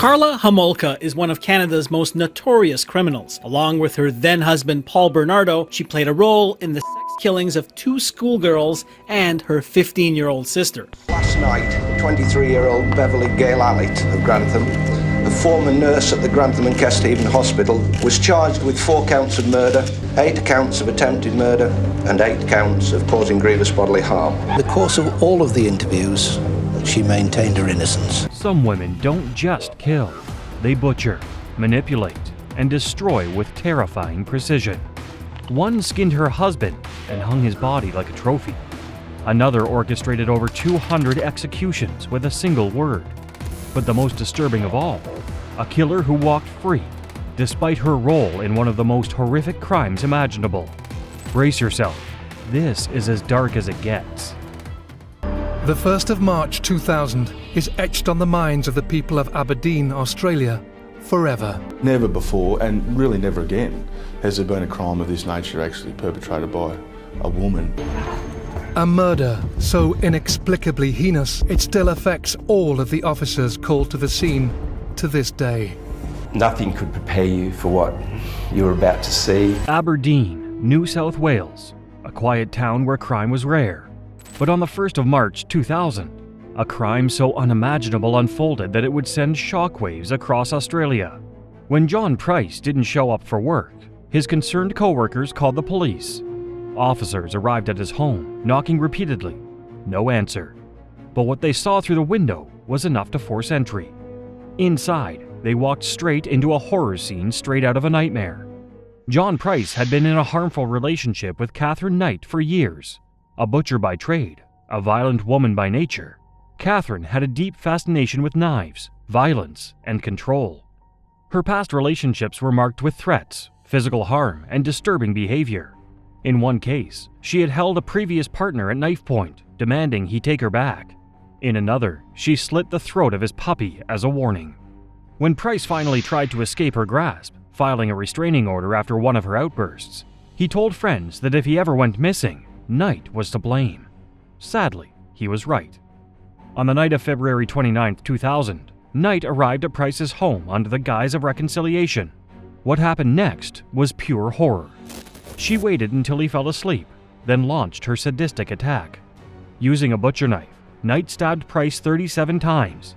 Karla Homolka is one of Canada's most notorious criminals. Along with her then-husband Paul Bernardo, she played a role in the sex killings of 2 schoolgirls and her 15-year-old sister. Last night, 23-year-old Beverley Allitt of Grantham, a former nurse at the Grantham and Kesteven Hospital, was charged with 4 counts of murder, 8 counts of attempted murder, and 8 counts of causing grievous bodily harm. In the course of all of the interviews, she maintained her innocence. Some women don't just kill, they butcher, manipulate, and destroy with terrifying precision. One skinned her husband and hung his body like a trophy. Another orchestrated over 200 executions with a single word. But the most disturbing of all, a killer who walked free, despite her role in one of the most horrific crimes imaginable. Brace yourself, this is as dark as it gets. The 1st of March 2000 is etched on the minds of the people of Aberdeen, Australia, forever. Never before, and really never again, has there been a crime of this nature actually perpetrated by a woman. A murder so inexplicably heinous, it still affects all of the officers called to the scene to this day. Nothing could prepare you for what you were about to see. Aberdeen, New South Wales, a quiet town where crime was rare. But on the 1st of March 2000, a crime so unimaginable unfolded that it would send shockwaves across Australia. When John Price didn't show up for work, his concerned co-workers called the police. Officers arrived at his home, knocking repeatedly. No answer. But what they saw through the window was enough to force entry. Inside, they walked straight into a horror scene straight out of a nightmare. John Price had been in a harmful relationship with Katherine Knight for years. A butcher by trade, a violent woman by nature, Katherine had a deep fascination with knives, violence, and control. Her past relationships were marked with threats, physical harm, and disturbing behavior. In one case, she had held a previous partner at knife point, demanding he take her back. In another, she slit the throat of his puppy as a warning. When Price finally tried to escape her grasp, filing a restraining order after one of her outbursts, he told friends that if he ever went missing, Knight was to blame. Sadly, he was right. On the night of February 29, 2000, Knight arrived at Price's home under the guise of reconciliation. What happened next was pure horror. She waited until he fell asleep, then launched her sadistic attack. Using a butcher knife, Knight stabbed Price 37 times.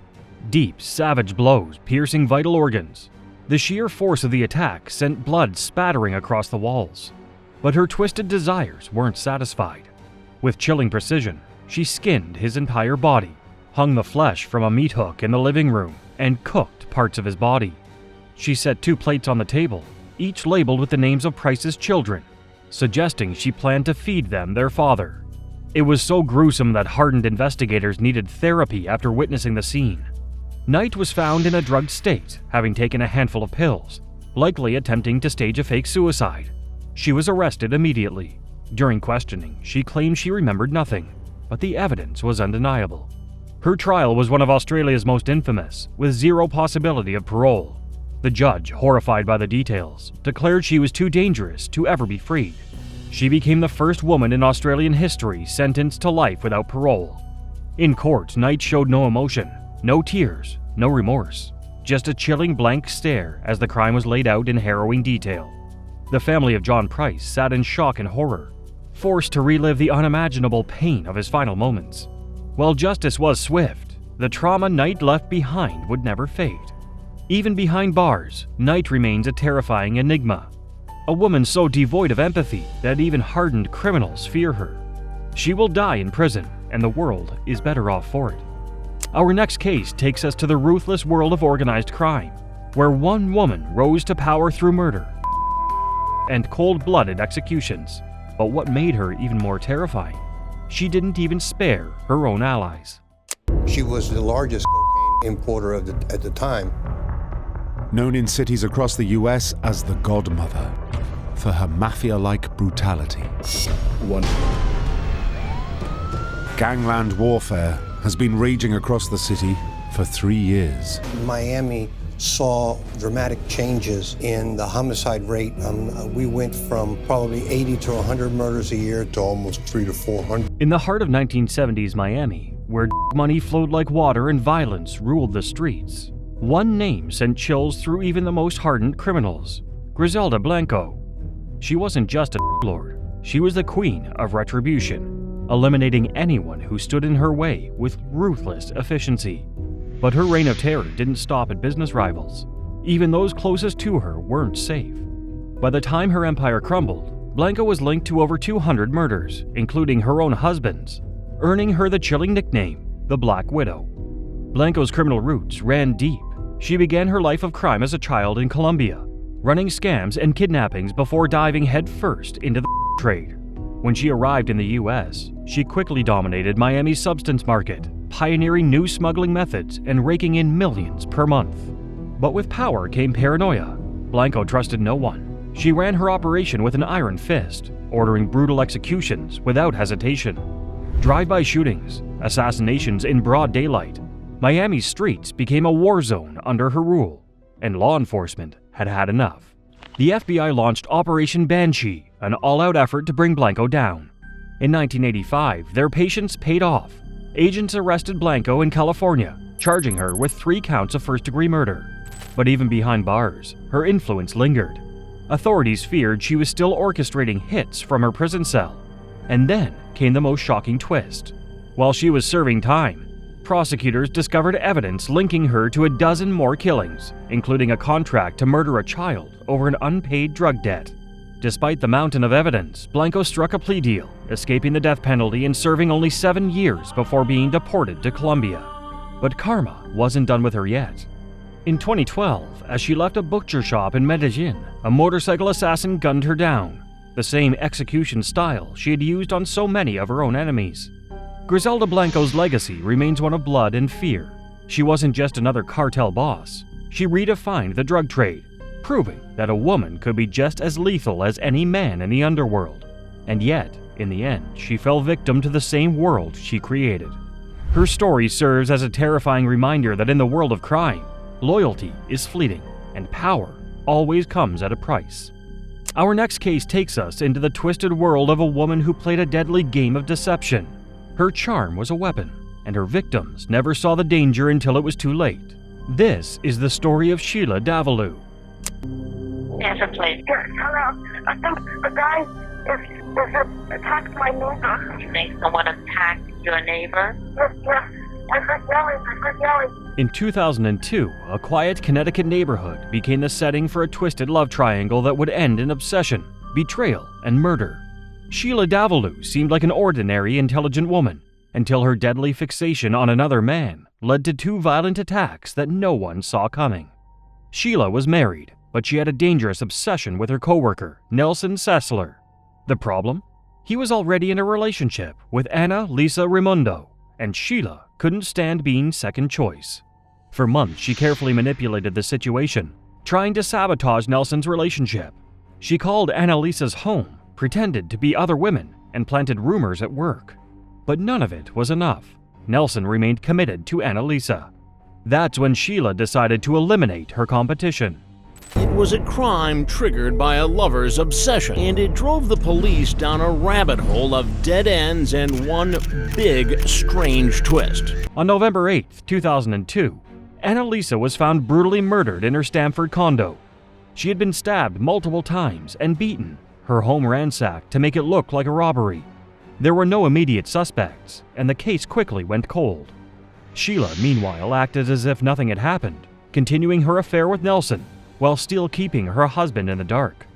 Deep, savage blows piercing vital organs. The sheer force of the attack sent blood spattering across the walls. But her twisted desires weren't satisfied. With chilling precision, she skinned his entire body, hung the flesh from a meat hook in the living room, and cooked parts of his body. She set 2 plates on the table, each labeled with the names of Price's children, suggesting she planned to feed them their father. It was so gruesome that hardened investigators needed therapy after witnessing the scene. Knight was found in a drugged state, having taken a handful of pills, likely attempting to stage a fake suicide. She was arrested immediately. During questioning, she claimed she remembered nothing, but the evidence was undeniable. Her trial was one of Australia's most infamous, with 0 possibility of parole. The judge, horrified by the details, declared she was too dangerous to ever be freed. She became the first woman in Australian history sentenced to life without parole. In court, Knight showed no emotion, no tears, no remorse, just a chilling blank stare as the crime was laid out in harrowing detail. The family of John Price sat in shock and horror, forced to relive the unimaginable pain of his final moments. While justice was swift, the trauma Knight left behind would never fade. Even behind bars, Knight remains a terrifying enigma. A woman so devoid of empathy that even hardened criminals fear her. She will die in prison, and the world is better off for it. Our next case takes us to the ruthless world of organized crime, where one woman rose to power through murder and cold-blooded executions. But what made her even more terrifying? She didn't even spare her own allies. She was the largest cocaine importer at the time. Known in cities across the US as the Godmother, for her mafia-like brutality. Gangland warfare has been raging across the city for 3 years. Miami saw dramatic changes in the homicide rate. We went from probably 80 to 100 murders a year to almost 300 to 400. In the heart of 1970s Miami, where money flowed like water and violence ruled the streets, One name sent chills through even the most hardened criminals: Griselda Blanco. She wasn't just a lord, she was the queen of retribution, eliminating anyone who stood in her way with ruthless efficiency. But her reign of terror didn't stop at business rivals. Even those closest to her weren't safe. By the time her empire crumbled, Blanco was linked to over 200 murders, including her own husband's, earning her the chilling nickname, the Black Widow. Blanco's criminal roots ran deep. She began her life of crime as a child in Colombia, running scams and kidnappings before diving headfirst into the trade. When she arrived in the US, she quickly dominated Miami's substance market, pioneering new smuggling methods and raking in millions per month. But with power came paranoia. Blanco trusted no one. She ran her operation with an iron fist, ordering brutal executions without hesitation. Drive-by shootings, assassinations in broad daylight. Miami's streets became a war zone under her rule, and law enforcement had had enough. The FBI launched Operation Banshee, an all-out effort to bring Blanco down. In 1985, their patience paid off. Agents arrested Blanco in California, charging her with 3 counts of first-degree murder. But even behind bars, her influence lingered. Authorities feared she was still orchestrating hits from her prison cell. And then came the most shocking twist. While she was serving time, prosecutors discovered evidence linking her to a dozen more killings, including a contract to murder a child over an unpaid drug debt. Despite the mountain of evidence, Blanco struck a plea deal, escaping the death penalty and serving only 7 years before being deported to Colombia. But karma wasn't done with her yet. In 2012, as she left a butcher shop in Medellin, a motorcycle assassin gunned her down, the same execution style she had used on so many of her own enemies. Griselda Blanco's legacy remains one of blood and fear. She wasn't just another cartel boss. She redefined the drug trade, proving that a woman could be just as lethal as any man in the underworld. And yet, in the end, she fell victim to the same world she created. Her story serves as a terrifying reminder that in the world of crime, loyalty is fleeting, and power always comes at a price. Our next case takes us into the twisted world of a woman who played a deadly game of deception. Her charm was a weapon, and her victims never saw the danger until it was too late. This is the story of Sheila Davalloo. Answer, please. Hello. A guy is attacked my neighbor. You think someone attacked your neighbor? Yes. I heard yelling. In 2002, a quiet Connecticut neighborhood became the setting for a twisted love triangle that would end in obsession, betrayal, and murder. Sheila Davalloo seemed like an ordinary, intelligent woman, until her deadly fixation on another man led to 2 violent attacks that no one saw coming. Sheila was married, but she had a dangerous obsession with her coworker, Nelson Sessler. The problem? He was already in a relationship with Ana Lisa Raimondo, and Sheila couldn't stand being second choice. For months, she carefully manipulated the situation, trying to sabotage Nelson's relationship. She called Ana Lisa's home, pretended to be other women, and planted rumors at work. But none of it was enough. Nelson remained committed to Ana Lisa. That's when Sheila decided to eliminate her competition. It was a crime triggered by a lover's obsession, and it drove the police down a rabbit hole of dead ends and one big, strange twist. On November 8, 2002, Ana Lisa was found brutally murdered in her Stamford condo. She had been stabbed multiple times and beaten, her home ransacked to make it look like a robbery. There were no immediate suspects, and the case quickly went cold. Sheila, meanwhile, acted as if nothing had happened, continuing her affair with Nelson, while still keeping her husband in the dark.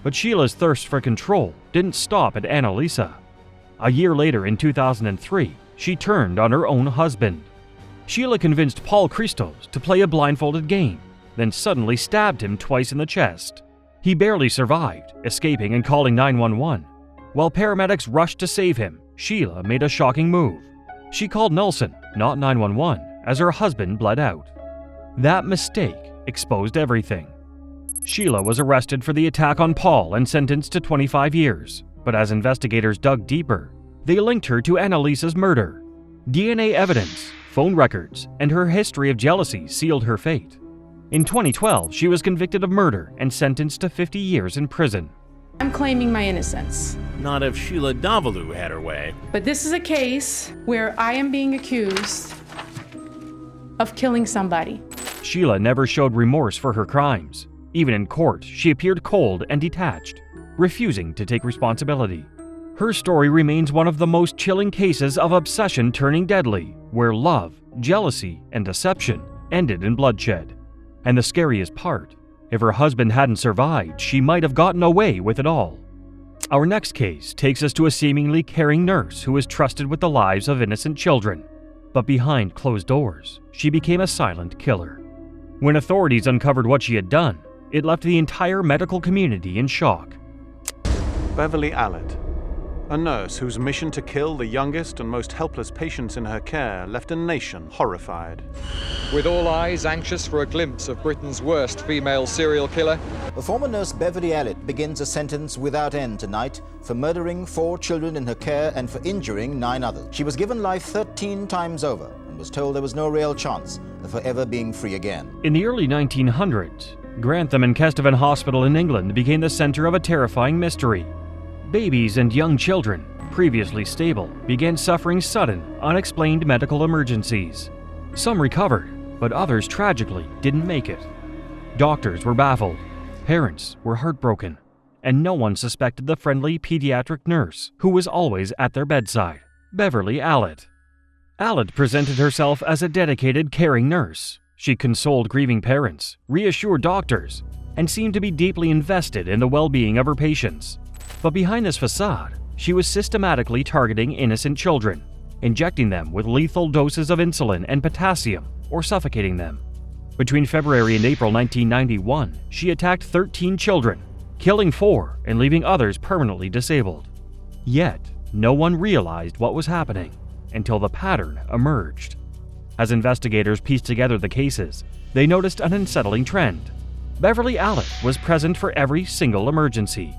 But Sheila's thirst for control didn't stop at Ana Lisa. A year later, in 2003, she turned on her own husband. Sheila convinced Paul Christos to play a blindfolded game, then suddenly stabbed him twice in the chest. He barely survived, escaping and calling 911. While paramedics rushed to save him, Sheila made a shocking move. She called Nelson, not 911, as her husband bled out. That mistake exposed everything. Sheila was arrested for the attack on Paul and sentenced to 25 years, but as investigators dug deeper, they linked her to Ana Lisa's murder. DNA evidence, phone records, and her history of jealousy sealed her fate. In 2012, she was convicted of murder and sentenced to 50 years in prison. I'm claiming my innocence. Not if Sheila Davalloo had her way. But this is a case where I am being accused of killing somebody. Sheila never showed remorse for her crimes. Even in court, she appeared cold and detached, refusing to take responsibility. Her story remains one of the most chilling cases of obsession turning deadly, where love, jealousy, and deception ended in bloodshed. And the scariest part, if her husband hadn't survived, she might have gotten away with it all. Our next case takes us to a seemingly caring nurse who was trusted with the lives of innocent children. But behind closed doors, she became a silent killer. When authorities uncovered what she had done, it left the entire medical community in shock. Beverley Allitt, a nurse whose mission to kill the youngest and most helpless patients in her care left a nation horrified. With all eyes anxious for a glimpse of Britain's worst female serial killer, the former nurse Beverley Allitt begins a sentence without end tonight for murdering 4 children in her care and for injuring 9 others. She was given life 13 times over and was told there was no real chance of her ever being free again. In the early 1900s, Grantham and Kesteven Hospital in England became the center of a terrifying mystery. Babies and young children, previously stable, began suffering sudden, unexplained medical emergencies. Some recovered, but others tragically didn't make it. Doctors were baffled, parents were heartbroken, and no one suspected the friendly pediatric nurse who was always at their bedside, Beverley Allitt. Allitt presented herself as a dedicated, caring nurse. She consoled grieving parents, reassured doctors, and seemed to be deeply invested in the well-being of her patients. But behind this facade, she was systematically targeting innocent children, injecting them with lethal doses of insulin and potassium, or suffocating them. Between February and April 1991, she attacked 13 children, killing 4 and leaving others permanently disabled. Yet, no one realized what was happening until the pattern emerged. As investigators pieced together the cases, they noticed an unsettling trend. Beverley Allitt was present for every single emergency.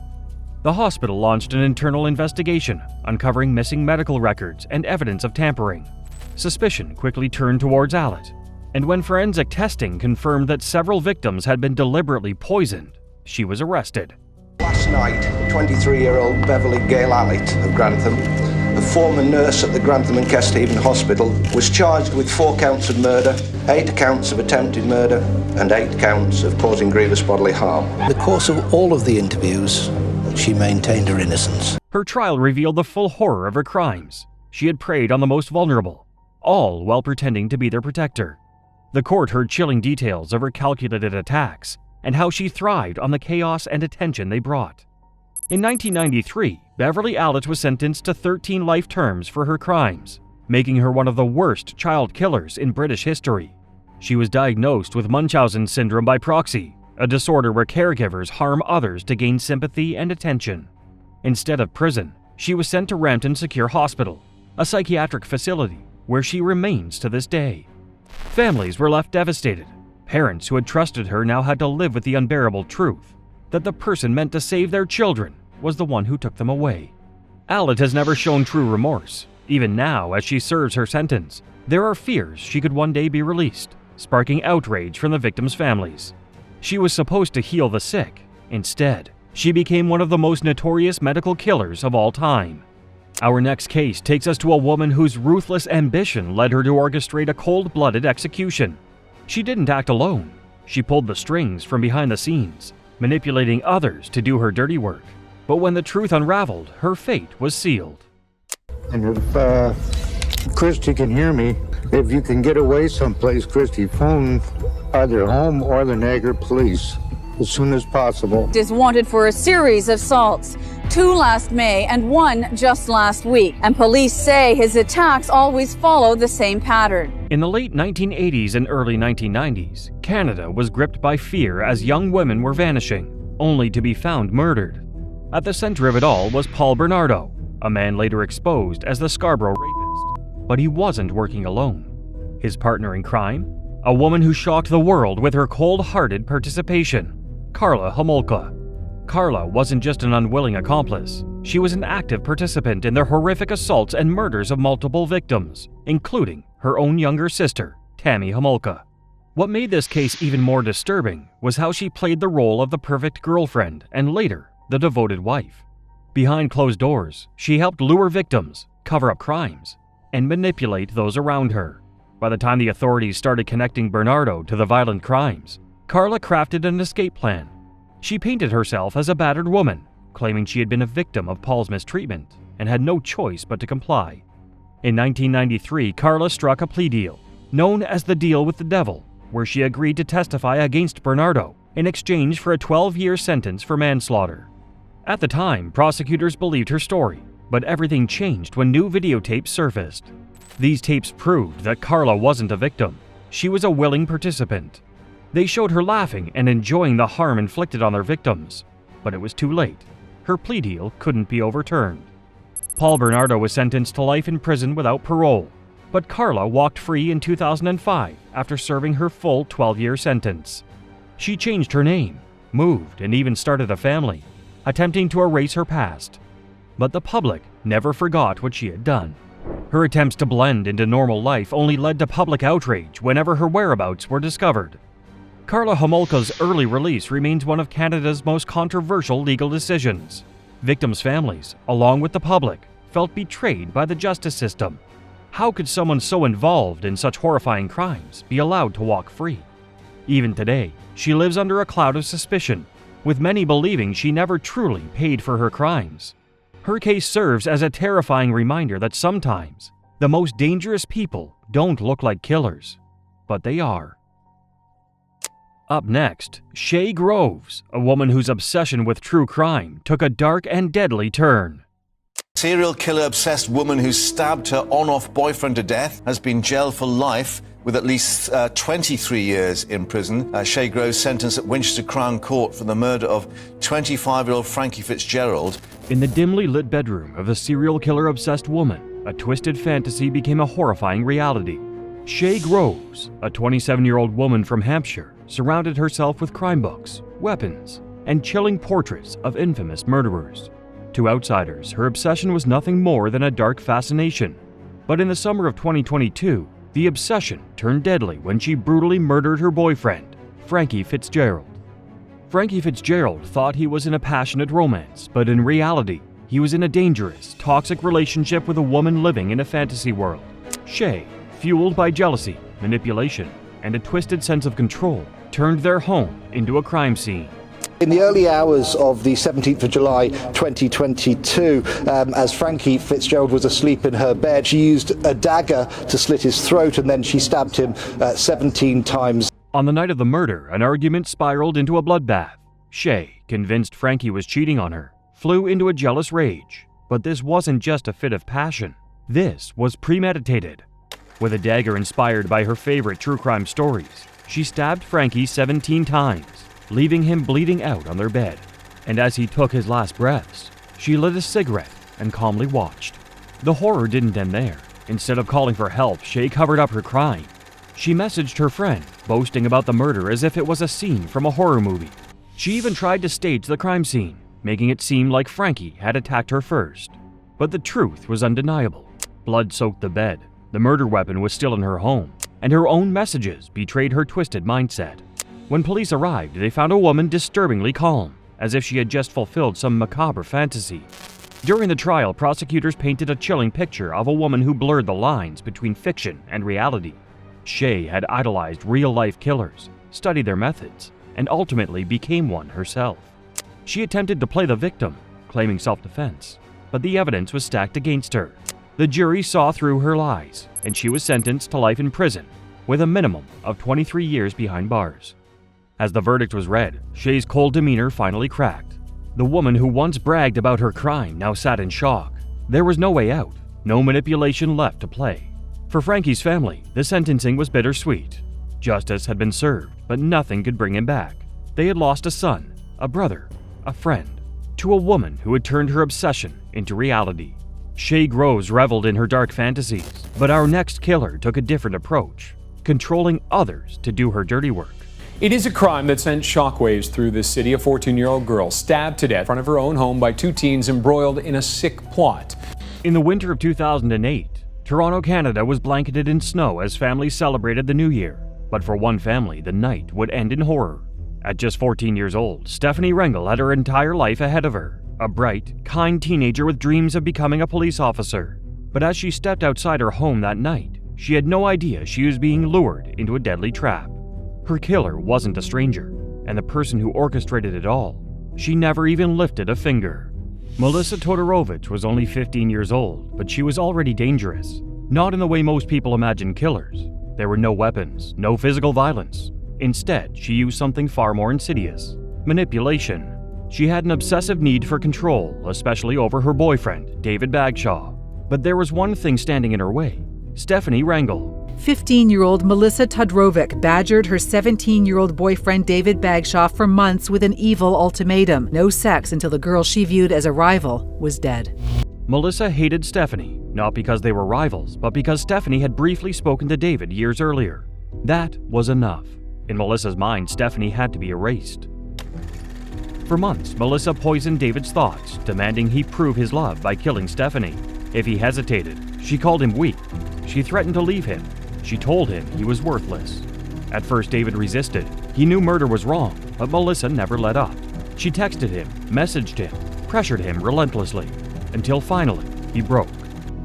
The hospital launched an internal investigation, uncovering missing medical records and evidence of tampering. Suspicion quickly turned towards Allitt, and when forensic testing confirmed that several victims had been deliberately poisoned, she was arrested. Last night, 23-year-old Beverley Allitt of Grantham, a former nurse at the Grantham and Kesteven Hospital, was charged with 4 counts of murder, 8 counts of attempted murder, and 8 counts of causing grievous bodily harm. In the course of all of the interviews, she maintained her innocence. Her trial revealed the full horror of her crimes. She had preyed on the most vulnerable, all while pretending to be their protector. The court heard chilling details of her calculated attacks and how she thrived on the chaos and attention they brought. In 1993, Beverley Allitt was sentenced to 13 life terms for her crimes, making her one of the worst child killers in British history. She was diagnosed with Munchausen syndrome by proxy, a disorder where caregivers harm others to gain sympathy and attention. Instead of prison, she was sent to Rampton Secure Hospital, a psychiatric facility where she remains to this day. Families were left devastated. Parents who had trusted her now had to live with the unbearable truth that the person meant to save their children was the one who took them away. Allitt has never shown true remorse. Even now, as she serves her sentence, there are fears she could one day be released, sparking outrage from the victims' families. She was supposed to heal the sick. Instead, she became one of the most notorious medical killers of all time. Our next case takes us to a woman whose ruthless ambition led her to orchestrate a cold-blooded execution. She didn't act alone. She pulled the strings from behind the scenes, manipulating others to do her dirty work. But when the truth unraveled, her fate was sealed. And if Christy can hear me, if you can get away someplace, Christy, phone either home or the Niagara Police as soon as possible. Is wanted for a series of assaults, 2 last May and 1 just last week. And police say his attacks always follow the same pattern. In the late 1980s and early 1990s, Canada was gripped by fear as young women were vanishing, only to be found murdered. At the center of it all was Paul Bernardo, a man later exposed as the Scarborough rapist. But he wasn't working alone. His partner in crime? A woman who shocked the world with her cold-hearted participation, Karla Homolka. Karla wasn't just an unwilling accomplice. She was an active participant in the horrific assaults and murders of multiple victims, including her own younger sister, Tammy Homolka. What made this case even more disturbing was how she played the role of the perfect girlfriend and later, the devoted wife. Behind closed doors, she helped lure victims, cover up crimes, and manipulate those around her. By the time the authorities started connecting Bernardo to the violent crimes, Karla crafted an escape plan. She painted herself as a battered woman, claiming she had been a victim of Paul's mistreatment and had no choice but to comply. In 1993, Karla struck a plea deal, known as the Deal with the Devil, where she agreed to testify against Bernardo in exchange for a 12-year sentence for manslaughter. At the time, prosecutors believed her story, but everything changed when new videotapes surfaced. These tapes proved that Karla wasn't a victim. She was a willing participant. They showed her laughing and enjoying the harm inflicted on their victims. But it was too late. Her plea deal couldn't be overturned. Paul Bernardo was sentenced to life in prison without parole, but Karla walked free in 2005 after serving her full 12-year sentence. She changed her name, moved, and even started a family, attempting to erase her past. But the public never forgot what she had done. Her attempts to blend into normal life only led to public outrage whenever her whereabouts were discovered. Karla Homolka's early release remains one of Canada's most controversial legal decisions. Victims' families, along with the public, felt betrayed by the justice system. How could someone so involved in such horrifying crimes be allowed to walk free? Even today, she lives under a cloud of suspicion, with many believing she never truly paid for her crimes. Her case serves as a terrifying reminder that sometimes the most dangerous people don't look like killers, but they are. Up next, Shaye Groves, a woman whose obsession with true crime took a dark and deadly turn. Serial killer-obsessed woman who stabbed her on-off boyfriend to death has been jailed for life with at least 23 years in prison. Shaye Groves sentenced at Winchester Crown Court for the murder of 25-year-old Frankie Fitzgerald. In the dimly lit bedroom of a serial killer-obsessed woman, a twisted fantasy became a horrifying reality. Shaye Groves, a 27-year-old woman from Hampshire, surrounded herself with crime books, weapons, and chilling portraits of infamous murderers. To outsiders, her obsession was nothing more than a dark fascination. But in the summer of 2022, the obsession turned deadly when she brutally murdered her boyfriend, Frankie Fitzgerald. Frankie Fitzgerald thought he was in a passionate romance, but in reality, he was in a dangerous, toxic relationship with a woman living in a fantasy world. Shaye, fueled by jealousy, manipulation, and a twisted sense of control, turned their home into a crime scene. In the early hours of the 17th of July 2022, as Frankie Fitzgerald was asleep in her bed, she used a dagger to slit his throat and then she stabbed him 17 times. On the night of the murder, an argument spiraled into a bloodbath. Shaye, convinced Frankie was cheating on her, flew into a jealous rage. But this wasn't just a fit of passion. This was premeditated. With a dagger inspired by her favorite true crime stories, she stabbed Frankie 17 times, leaving him bleeding out on their bed. And as he took his last breaths, she lit a cigarette and calmly watched. The horror didn't end there. Instead of calling for help, Shaye covered up her crime. She messaged her friend, boasting about the murder as if it was a scene from a horror movie. She even tried to stage the crime scene, making it seem like Frankie had attacked her first. But the truth was undeniable. Blood soaked the bed, the murder weapon was still in her home, and her own messages betrayed her twisted mindset. When police arrived, they found a woman disturbingly calm, as if she had just fulfilled some macabre fantasy. During the trial, prosecutors painted a chilling picture of a woman who blurred the lines between fiction and reality. Shaye had idolized real-life killers, studied their methods, and ultimately became one herself. She attempted to play the victim, claiming self-defense, but the evidence was stacked against her. The jury saw through her lies, and she was sentenced to life in prison, with a minimum of 23 years behind bars. As the verdict was read, Shaye's cold demeanor finally cracked. The woman who once bragged about her crime now sat in shock. There was no way out, no manipulation left to play. For Frankie's family, the sentencing was bittersweet. Justice had been served, but nothing could bring him back. They had lost a son, a brother, a friend, to a woman who had turned her obsession into reality. Shaye Groves reveled in her dark fantasies, but our next killer took a different approach, controlling others to do her dirty work. It is a crime that sent shockwaves through the city. A 14-year-old girl stabbed to death in front of her own home by two teens embroiled in a sick plot. In the winter of 2008, Toronto, Canada was blanketed in snow as families celebrated the New Year. But for one family, the night would end in horror. At just 14 years old, Stephanie Rengel had her entire life ahead of her, a bright, kind teenager with dreams of becoming a police officer. But as she stepped outside her home that night, She had no idea she was being lured into a deadly trap. Her killer wasn't a stranger, and the person who orchestrated it all, she never even lifted a finger. Melissa Todorovic was only 15 years old, but she was already dangerous. Not in the way most people imagine killers. There were no weapons, no physical violence. Instead, she used something far more insidious: manipulation. She had an obsessive need for control, especially over her boyfriend, David Bagshaw. But there was one thing standing in her way: Stephanie Rangel. 15-year-old Melissa Todorovic badgered her 17-year-old boyfriend David Bagshaw for months with an evil ultimatum: no sex until the girl she viewed as a rival was dead. Melissa hated Stephanie, not because they were rivals, but because Stephanie had briefly spoken to David years earlier. That was enough. In Melissa's mind, Stephanie had to be erased. For months, Melissa poisoned David's thoughts, demanding he prove his love by killing Stephanie. If he hesitated, she called him weak. She threatened to leave him. She told him he was worthless. At first, David resisted. He knew murder was wrong, but Melissa never let up. She texted him, messaged him, pressured him relentlessly, until finally, he broke.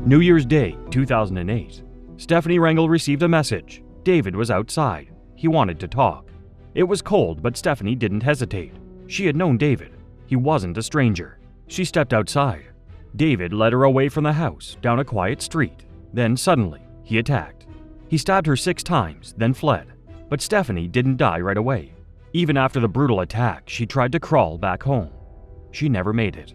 New Year's Day, 2008. Stephanie Rangel received a message. David was outside. He wanted to talk. It was cold, but Stephanie didn't hesitate. She had known David. He wasn't a stranger. She stepped outside. David led her away from the house, down a quiet street. Then suddenly, he attacked. He stabbed her 6 times, then fled. But Stephanie didn't die right away. Even after the brutal attack, she tried to crawl back home. She never made it.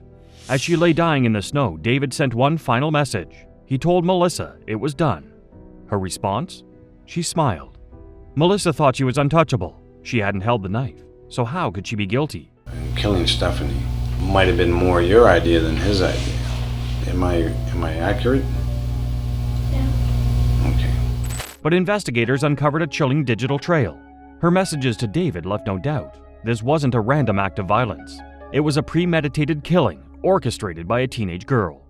As she lay dying in the snow, David sent one final message. He told Melissa it was done. Her response? She smiled. Melissa thought she was untouchable. She hadn't held the knife, so how could she be guilty? Killing Stephanie might have been more your idea than his idea. Am I accurate? Yeah. Okay. But investigators uncovered a chilling digital trail. Her messages to David left no doubt. This wasn't a random act of violence. It was a premeditated killing, orchestrated by a teenage girl.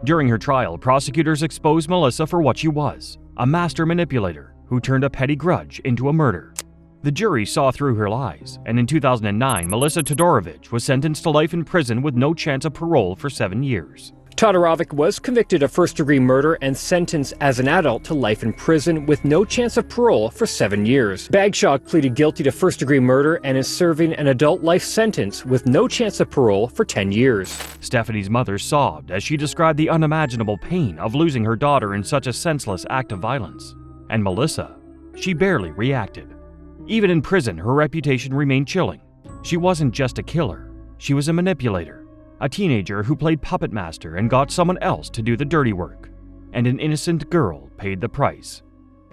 During her trial, prosecutors exposed Melissa for what she was: a master manipulator who turned a petty grudge into a murder. The jury saw through her lies, and in 2009, Melissa Todorovic was sentenced to life in prison with no chance of parole for 7 years. Todorovic was convicted of first-degree murder and sentenced as an adult to life in prison with no chance of parole for 7 years. Bagshaw pleaded guilty to first-degree murder and is serving an adult life sentence with no chance of parole for 10 years. Stephanie's mother sobbed as she described the unimaginable pain of losing her daughter in such a senseless act of violence. And Melissa, she barely reacted. Even in prison, her reputation remained chilling. She wasn't just a killer, she was a manipulator. A teenager who played puppet master and got someone else to do the dirty work. And an innocent girl paid the price.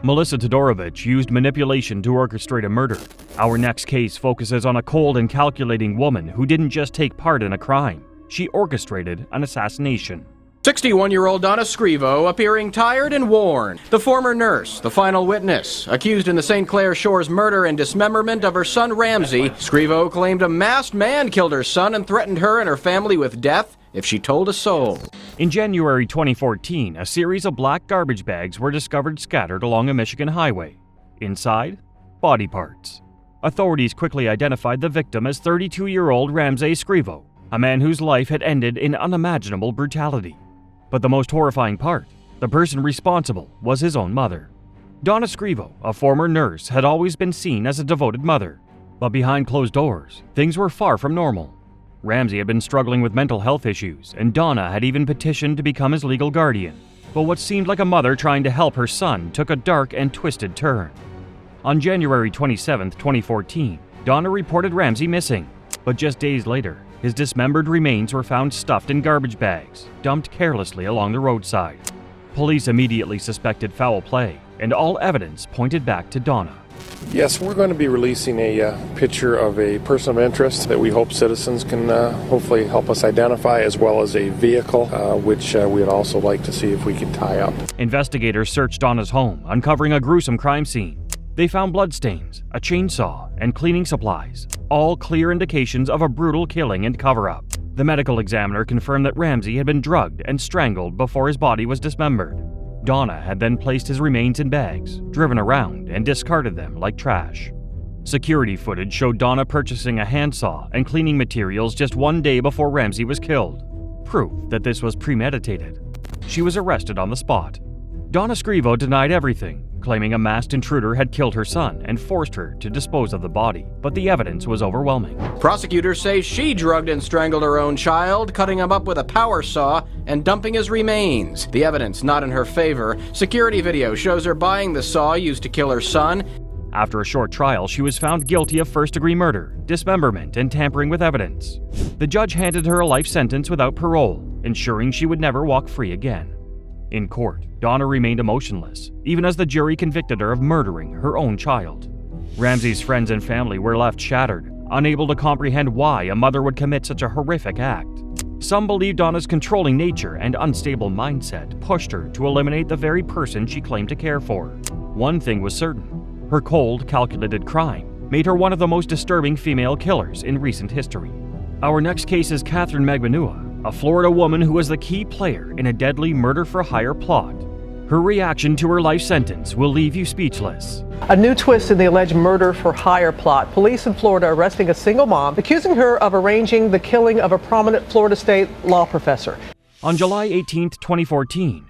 Melissa Todorovic used manipulation to orchestrate a murder. Our next case focuses on a cold and calculating woman who didn't just take part in a crime. She orchestrated an assassination. 61-year-old Donna Scrivo appearing tired and worn. The former nurse, the final witness, accused in the St. Clair Shores murder and dismemberment of her son Ramsey. Scrivo claimed a masked man killed her son and threatened her and her family with death if she told a soul. In January 2014, a series of black garbage bags were discovered scattered along a Michigan highway. Inside, body parts. Authorities quickly identified the victim as 32-year-old Ramsey Scrivo, a man whose life had ended in unimaginable brutality. But the most horrifying part, the person responsible was his own mother. Donna Scrivo, a former nurse, had always been seen as a devoted mother. But behind closed doors, things were far from normal. Ramsey had been struggling with mental health issues, and Donna had even petitioned to become his legal guardian. But what seemed like a mother trying to help her son took a dark and twisted turn. On January 27, 2014, Donna reported Ramsey missing. But just days later, his dismembered remains were found stuffed in garbage bags, dumped carelessly along the roadside. Police immediately suspected foul play, and all evidence pointed back to Donna. Yes, we're going to be releasing a picture of a person of interest that we hope citizens can hopefully help us identify, as well as a vehicle, which we'd also like to see if we can tie up. Investigators searched Donna's home, uncovering a gruesome crime scene. They found bloodstains, a chainsaw, and cleaning supplies, all clear indications of a brutal killing and cover-up. The medical examiner confirmed that Ramsey had been drugged and strangled before his body was dismembered. Donna had then placed his remains in bags, driven around, and discarded them like trash. Security footage showed Donna purchasing a handsaw and cleaning materials just 1 day before Ramsey was killed, proof that this was premeditated. She was arrested on the spot. Donna Scrivo denied everything, claiming a masked intruder had killed her son and forced her to dispose of the body, but the evidence was overwhelming. Prosecutors say she drugged and strangled her own child, cutting him up with a power saw and dumping his remains. The evidence not in her favor. Security video shows her buying the saw used to kill her son. After a short trial, she was found guilty of first-degree murder, dismemberment, and tampering with evidence. The judge handed her a life sentence without parole, ensuring she would never walk free again. In court, Donna remained emotionless, even as the jury convicted her of murdering her own child. Ramsey's friends and family were left shattered, unable to comprehend why a mother would commit such a horrific act. Some believe Donna's controlling nature and unstable mindset pushed her to eliminate the very person she claimed to care for. One thing was certain: her cold, calculated crime made her one of the most disturbing female killers in recent history. Our next case is Katherine Magbanua, a Florida woman who was the key player in a deadly murder-for-hire plot. Her reaction to her life sentence will leave you speechless. A new twist in the alleged murder-for-hire plot. Police in Florida arresting a single mom, accusing her of arranging the killing of a prominent Florida State law professor. On July 18, 2014,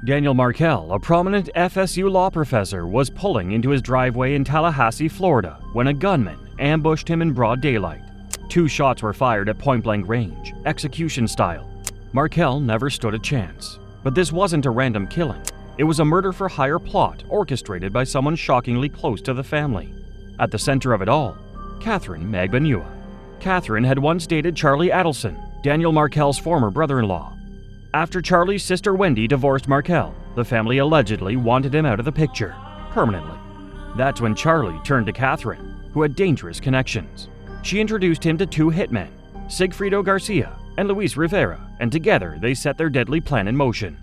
Daniel Markel, a prominent FSU law professor, was pulling into his driveway in Tallahassee, Florida, when a gunman ambushed him in broad daylight. 2 shots were fired at point-blank range, execution style. Markel never stood a chance. But this wasn't a random killing. It was a murder-for-hire plot orchestrated by someone shockingly close to the family. At the center of it all, Katherine Magbanua. Katherine had once dated Charlie Adelson, Daniel Markel's former brother-in-law. After Charlie's sister Wendy divorced Markel, the family allegedly wanted him out of the picture, permanently. That's when Charlie turned to Katherine, who had dangerous connections. She introduced him to 2 hitmen, Sigfrido Garcia and Luis Rivera, and together they set their deadly plan in motion.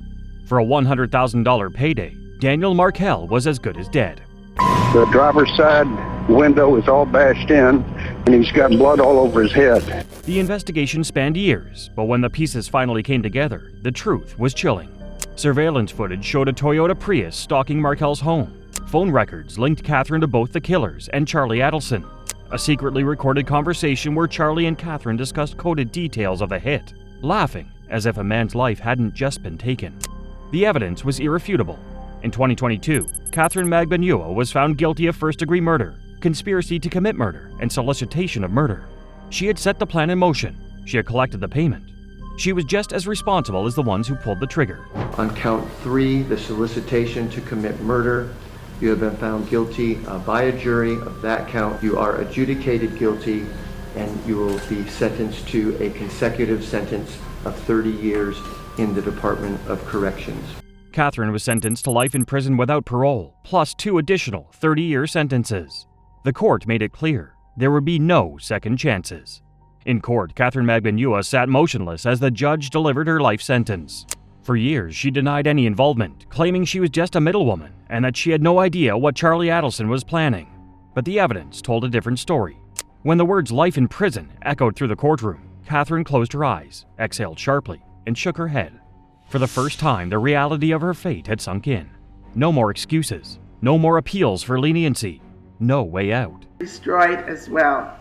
For a $100,000 payday, Daniel Markel was as good as dead. The driver's side window is all bashed in, and he's got blood all over his head. The investigation spanned years, but when the pieces finally came together, the truth was chilling. Surveillance footage showed a Toyota Prius stalking Markel's home. Phone records linked Katherine to both the killers and Charlie Adelson. A secretly recorded conversation where Charlie and Katherine discussed coded details of the hit, laughing as if a man's life hadn't just been taken. The evidence was irrefutable. In 2022, Katherine Magbanua was found guilty of first-degree murder, conspiracy to commit murder, and solicitation of murder. She had set the plan in motion. She had collected the payment. She was just as responsible as the ones who pulled the trigger. On count 3, the solicitation to commit murder, you have been found guilty by a jury of that count. You are adjudicated guilty, and you will be sentenced to a consecutive sentence of 30 years in the Department of Corrections. Katherine was sentenced to life in prison without parole, plus 2 additional 30-year sentences. The court made it clear there would be no second chances. In court, Katherine Magbanua sat motionless as the judge delivered her life sentence. For years, she denied any involvement, claiming she was just a middlewoman and that she had no idea what Charlie Adelson was planning. But the evidence told a different story. When the words life in prison echoed through the courtroom, Katherine closed her eyes, exhaled sharply, and shook her head. For the first time, the reality of her fate had sunk in. No more excuses, no more appeals for leniency, no way out. Destroyed as well.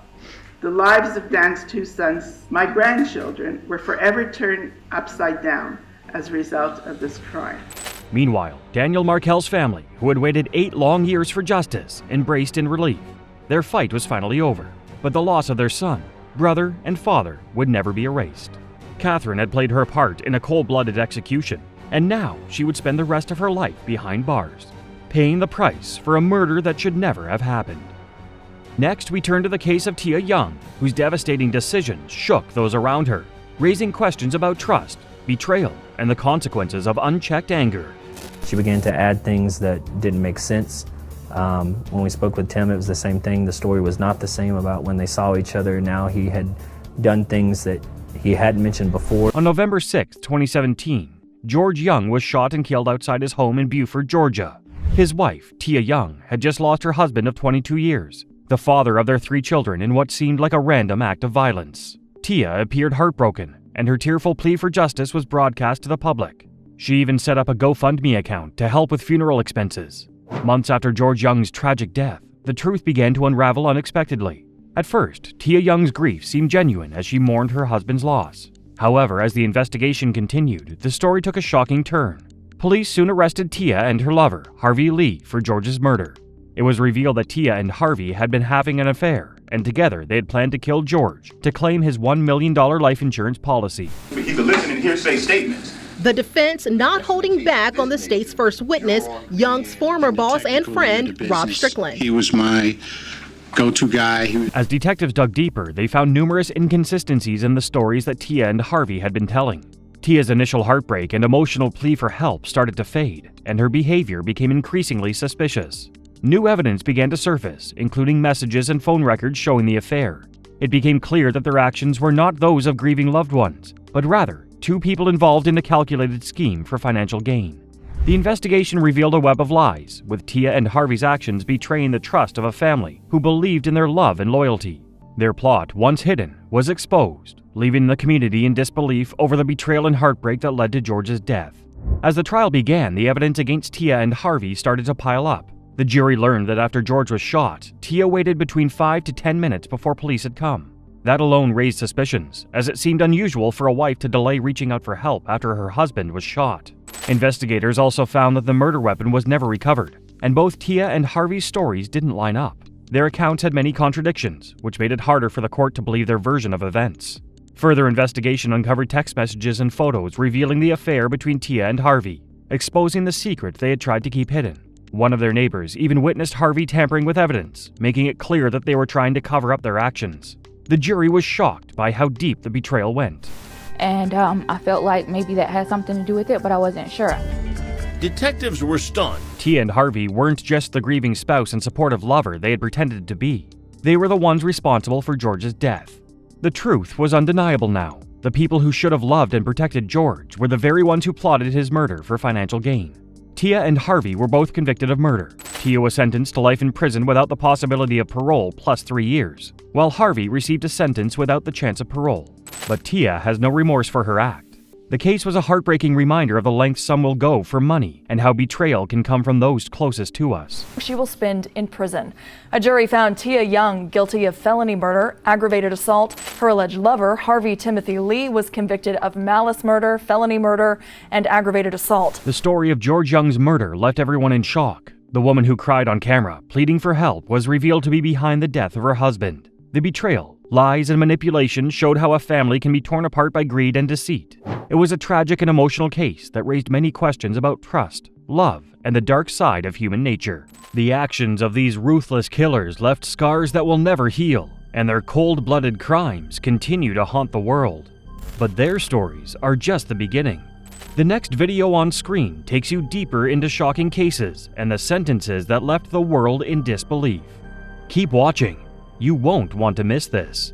The lives of Dan's 2 sons, my grandchildren, were forever turned upside down as a result of this crime. Meanwhile, Daniel Markel's family, who had waited 8 long years for justice, embraced in relief. Their fight was finally over, but the loss of their son, brother, and father would never be erased. Katherine had played her part in a cold-blooded execution, and now she would spend the rest of her life behind bars, paying the price for a murder that should never have happened. Next, we turn to the case of Tia Young, whose devastating decisions shook those around her, raising questions about trust, betrayal, and the consequences of unchecked anger. She began to add things that didn't make sense. When we spoke with Tim, it was the same thing. The story was not the same about when they saw each other. Now he had done things that he hadn't mentioned before. On November 6, 2017, George Young was shot and killed outside his home in Beaufort, Georgia. His wife, Tia Young, had just lost her husband of 22 years, the father of their 3 children, in what seemed like a random act of violence. Tia appeared heartbroken, and her tearful plea for justice was broadcast to the public. She even set up a GoFundMe account to help with funeral expenses. Months after George Young's tragic death, the truth began to unravel unexpectedly. At first, Tia Young's grief seemed genuine as she mourned her husband's loss. However, as the investigation continued, the story took a shocking turn. Police soon arrested Tia and her lover, Harvey Lee, for George's murder. It was revealed that Tia and Harvey had been having an affair, and together they had planned to kill George to claim his $1 million life insurance policy. He's eliciting hearsay statements. The defense not holding back on the state's first witness, Young's former boss and friend, Rob Strickland. He was my go-to guy. As detectives dug deeper, they found numerous inconsistencies in the stories that Tia and Harvey had been telling. Tia's initial heartbreak and emotional plea for help started to fade, and her behavior became increasingly suspicious. New evidence began to surface, including messages and phone records showing the affair. It became clear that their actions were not those of grieving loved ones, but rather two people involved in a calculated scheme for financial gain. The investigation revealed a web of lies, with Tia and Harvey's actions betraying the trust of a family who believed in their love and loyalty. Their plot, once hidden, was exposed, leaving the community in disbelief over the betrayal and heartbreak that led to George's death. As the trial began, the evidence against Tia and Harvey started to pile up. The jury learned that after George was shot, Tia waited between 5 to 10 minutes before police had come. That alone raised suspicions, as it seemed unusual for a wife to delay reaching out for help after her husband was shot. Investigators also found that the murder weapon was never recovered, and both Tia and Harvey's stories didn't line up. Their accounts had many contradictions, which made it harder for the court to believe their version of events. Further investigation uncovered text messages and photos revealing the affair between Tia and Harvey, exposing the secret they had tried to keep hidden. One of their neighbors even witnessed Harvey tampering with evidence, making it clear that they were trying to cover up their actions. The jury was shocked by how deep the betrayal went. And I felt like maybe that had something to do with it, but I wasn't sure. Detectives were stunned. Tia and Harvey weren't just the grieving spouse and supportive lover they had pretended to be. They were the ones responsible for George's death. The truth was undeniable now. The people who should have loved and protected George were the very ones who plotted his murder for financial gain. Tia and Harvey were both convicted of murder. Tia was sentenced to life in prison without the possibility of parole plus 3 years, while Harvey received a sentence without the chance of parole. But Tia has no remorse for her act. The case was a heartbreaking reminder of the lengths some will go for money and how betrayal can come from those closest to us. She will spend in prison. A jury found Tia Young guilty of felony murder, aggravated assault. Her alleged lover, Harvey Timothy Lee, was convicted of malice murder, felony murder, and aggravated assault. The story of George Young's murder left everyone in shock. The woman who cried on camera, pleading for help, was revealed to be behind the death of her husband. The betrayal, lies, and manipulation showed how a family can be torn apart by greed and deceit. It was a tragic and emotional case that raised many questions about trust, love, and the dark side of human nature. The actions of these ruthless killers left scars that will never heal, and their cold-blooded crimes continue to haunt the world. But their stories are just the beginning. The next video on screen takes you deeper into shocking cases and the sentences that left the world in disbelief. Keep watching. You won't want to miss this.